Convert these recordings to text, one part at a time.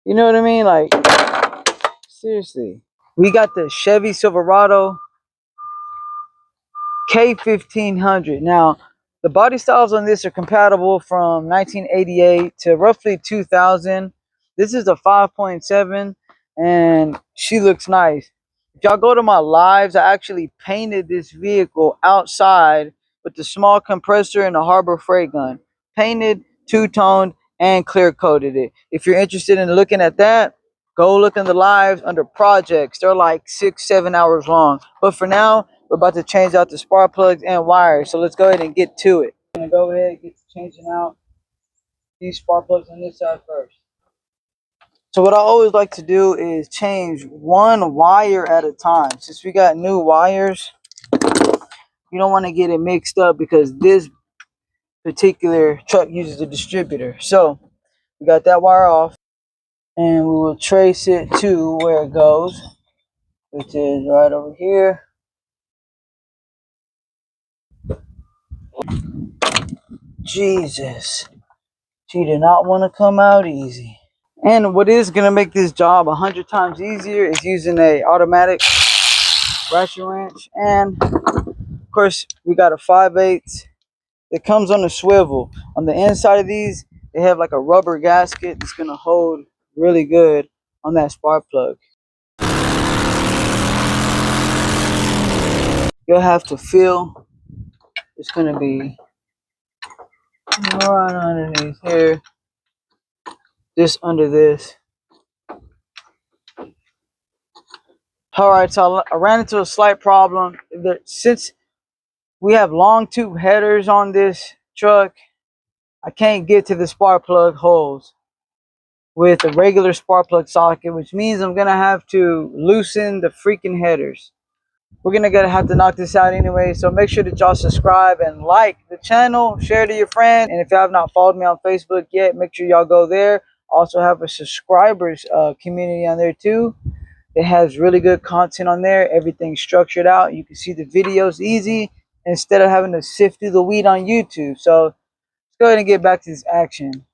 You know what I mean? Like, seriously. We got the Chevy Silverado K1500. Now, the body styles on this are compatible from 1988 to roughly 2000. This is a 5.7, and she looks nice. If y'all go to my lives, I actually painted this vehicle outside with the small compressor and the Harbor Freight gun. Painted, two-toned, and clear-coated it. If you're interested in looking at that, go look in the lives under projects. They're like 6-7 hours long. But for now, we're about to change out the spark plugs and wires. So let's go ahead and get to it. I'm going to go ahead and get to changing out these spark plugs on this side first. So what I always like to do is change one wire at a time. Since we got new wires, you don't want to get it mixed up because this particular truck uses a distributor. So we got that wire off, and we will trace it to where it goes, which is right over here. Jesus, she did not want to come out easy. And what is going to make this job 100 times easier is using a automatic ratchet wrench. And of course, we got a 5/8 that comes on a swivel. On the inside of these, they have like a rubber gasket that's going to hold really good on that spark plug. You'll have to feel it's going to be right underneath here, just under this. Alright, so I ran into a slight problem. Since we have long tube headers on this truck, I can't get to the spark plug holes with a regular spark plug socket, which means I'm gonna have to loosen the freaking headers. We're gonna have to knock this out anyway, so make sure that y'all subscribe and like the channel, share to your friend, and if y'all have not followed me on Facebook yet, make sure y'all go there. Also have a subscribers community on there too. It has really good content on there. Everything's structured out. You can see the videos easy instead of having to sift through the weed on YouTube. So let's go ahead and get back to this action.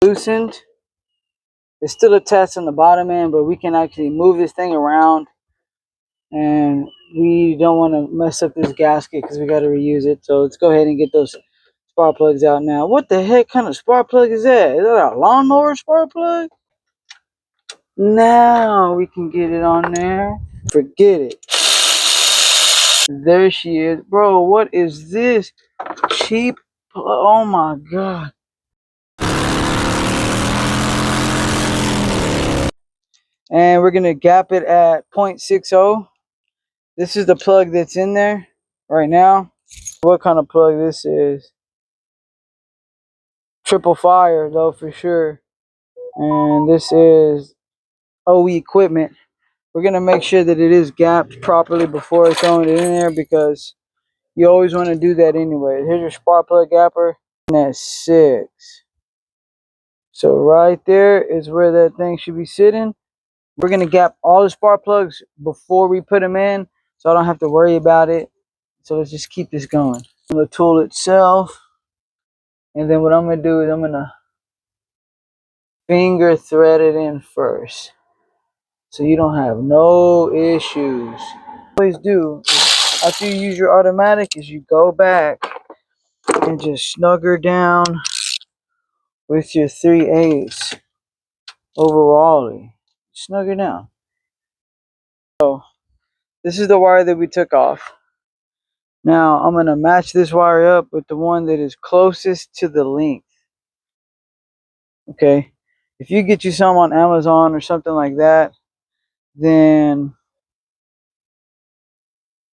Loosened. It's still attached on the bottom end, but we can actually move this thing around. And we don't want to mess up this gasket because we got to reuse it. So let's go ahead and get those spark plugs out now. What the heck kind of spark plug is that? Is that a lawnmower spark plug? Now we can get it on there. Forget it. There she is. Bro, what is this? Cheap. Oh my god. And we're going to gap it at 0.60. This is the plug that's in there right now. What kind of plug this is? Triple fire though for sure. And this is OE equipment. We're going to make sure that it is gapped properly before throwing it in there because you always want to do that anyway. Here's your spark plug gapper. And that's 6. So right there is where that thing should be sitting. We're going to gap all the spark plugs before we put them in, so I don't have to worry about it. So let's just keep this going. The tool itself. And then what I'm going to do is I'm going to finger thread it in first, so you don't have no issues. Always do after you use your automatic is you go back and just snug her down with your 3/8 overall. Snug her down. So this is the wire that we took off. Now I'm going to match this wire up with the one that is closest to the length. Okay, if you get you some on Amazon or something like that, then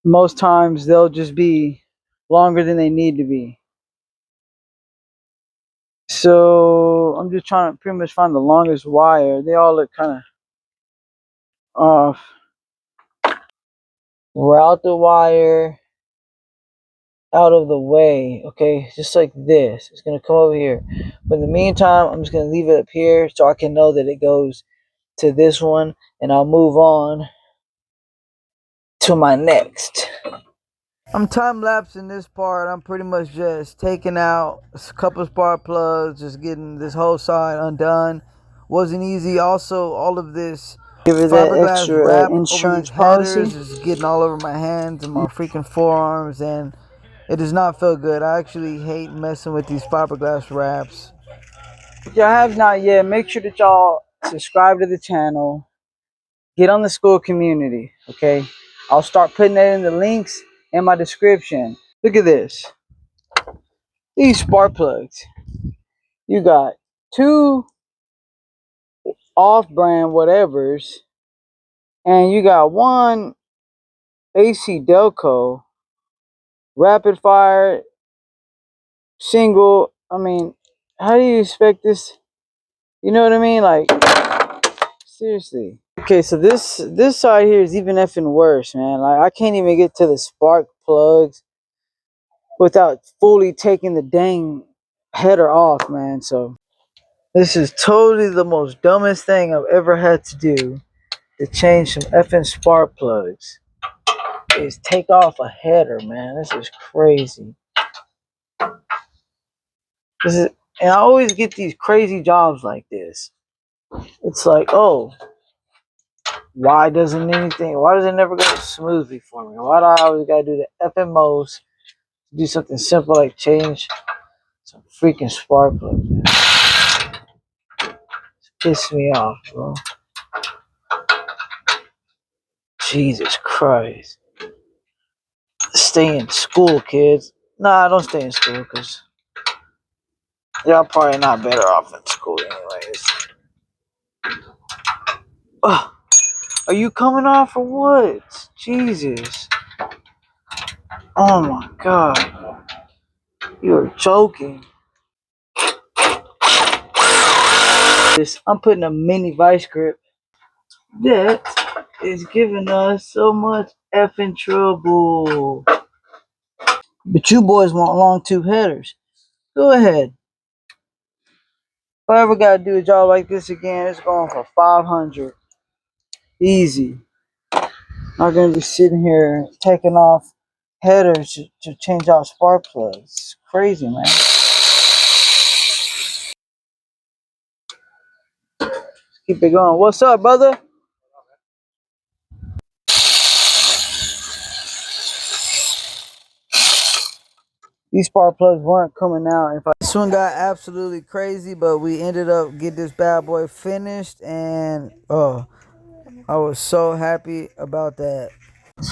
most times they'll just be longer than they need to be. So I'm just trying to pretty much find the longest wire. They all look kind of off. Route the wire out of the way, okay, just like this. It's going to come over here, but in the meantime I'm just going to leave it up here so I can know that it goes to this one, and I'll move on to my next. I'm time-lapsing this part. I'm pretty much just taking out a couple spark plugs, just getting this whole side undone. Wasn't easy. Also, all of this Give her that fiberglass extra wrap over insurance these policy. headers is getting all over my hands and my freaking forearms, and it does not feel good. I actually hate messing with these fiberglass wraps. If y'all have not yet, make sure that y'all subscribe to the channel. Get on the school community, okay? I'll start putting that in the links in my description. Look at this. These spark plugs. You got two off-brand whatevers, and you got one AC Delco rapid fire single. I mean, how do you expect this? You know what I mean? Like, seriously. Okay, so this side here is even effing worse, man. Like, I can't even get to the spark plugs without fully taking the dang header off, man. So this is totally the most dumbest thing I've ever had to do, to change some effing spark plugs, is take off a header, man. This is crazy. This is, and I always get these crazy jobs like this. It's like, oh, why does it never go smoothly for me? Why do I always gotta do the effing most to do something simple like change some freaking spark plugs, man? It's pissing me off, bro. Jesus Christ. Stay in school, kids. Nah, don't stay in school, because y'all probably not better off in school anyways. Ugh. Are you coming off or what? Jesus. Oh my God. You're joking. I'm putting a mini vice grip that is giving us so much effing trouble. But you boys want long tube headers. Go ahead. If I ever gotta do a job like this again, it's going for 500. Easy. Not gonna be sitting here taking off headers to change out spark plugs. It's crazy, man. Keep it going. What's up, brother? These spark plugs weren't coming out. This one got absolutely crazy, but we ended up getting this bad boy finished, and oh, I was so happy about that.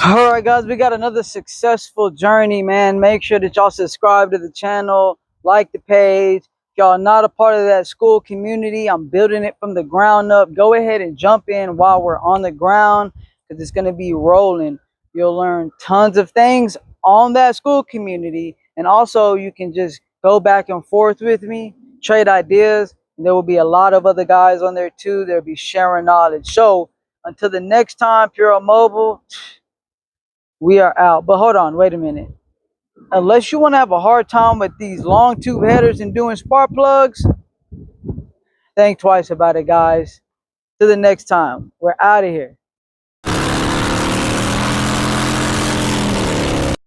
All right, guys, we got another successful journey, man. Make sure that y'all subscribe to the channel, like the page. If y'all are not a part of that school community, I'm building it from the ground up. Go ahead and jump in while we're on the ground, because it's going to be rolling. You'll learn tons of things on that school community, and also you can just go back and forth with me, trade ideas, and there will be a lot of other guys on there too. They'll be sharing knowledge. So until the next time, Puro Mobile, we are out. But hold on, wait a minute. Unless you want to have a hard time with these long tube headers and doing spark plugs, think twice about it, guys. Till the next time, we're out of here.